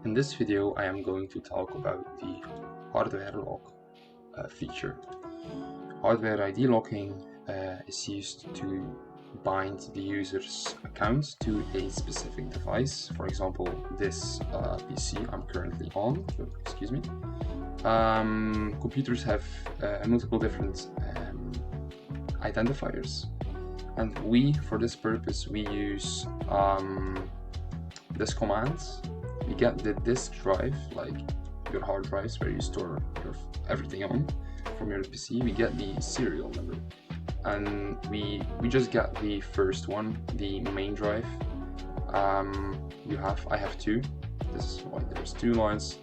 In this video, I am going to talk about the hardware lock feature. Hardware ID locking is used to bind the user's account to a specific device. For example, this PC I'm currently on. Excuse me. Computers have multiple different identifiers, and for this purpose, we use this command. We get the disk drive, like your hard drives where you store everything on from your PC. We get the serial number, and we just get the first one, the main drive. I have two. This is why there's two lines.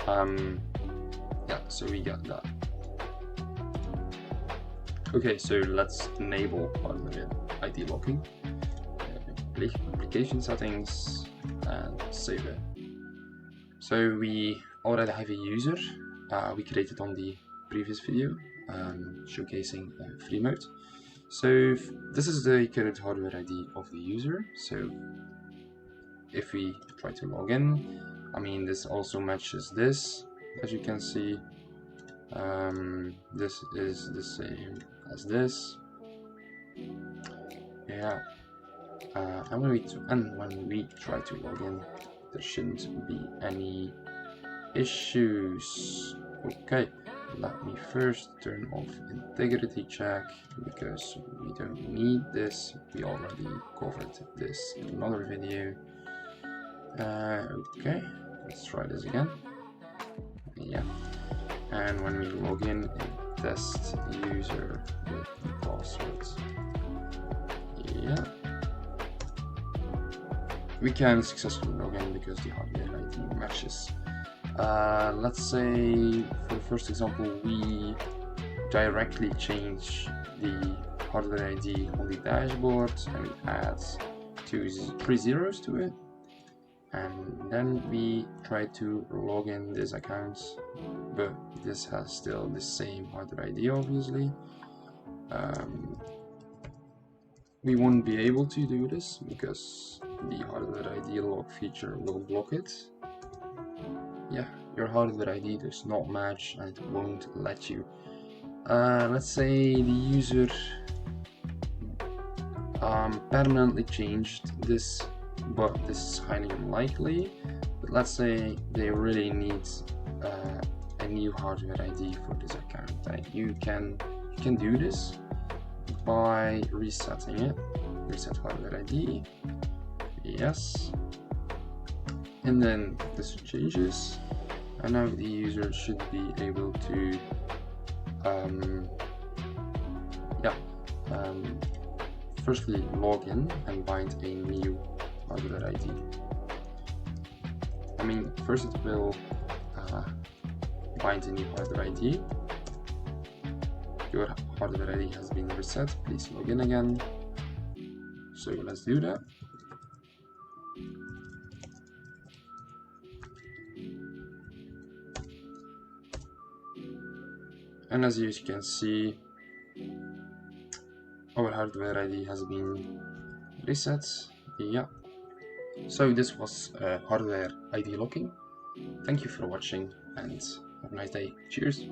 Yeah, so we get that. Okay, so let's enable hardware ID locking. Application settings and save it. So we already have a user we created on the previous video showcasing free mode. So this is the current hardware ID of the user. So if we try to log in, I mean, this also matches this, as you can see. This is the same as this. Yeah. And when we try to log in, there shouldn't be any issues. Okay, let me first turn off integrity check because we don't need this. We already covered this in another video. Okay, let's try this again. Yeah, and when we log in, it tests user with the password. Yeah. We can successfully log in because the hardware ID matches. Let's say, for the first example, we directly change the hardware ID on the dashboard and we add three zeros to it, and then we try to log in this account, but this has still the same hardware ID, obviously. We won't be able to do this because the hardware ID lock feature will block it. Yeah, your hardware ID does not match and it won't let you. Let's say the user permanently changed this, but this is highly unlikely. But let's say they really need a new hardware ID for this account. You can do this by resetting it. Reset hardware ID, yes, and then this changes, and now the user should be able to firstly log in and bind a new hardware ID. I mean, first it will bind a new hardware ID. Your hardware ID has been reset. Please log in again. So let's do that. And as you can see, our hardware ID has been reset. Yeah. So this was hardware ID locking. Thank you for watching and have a nice day. Cheers.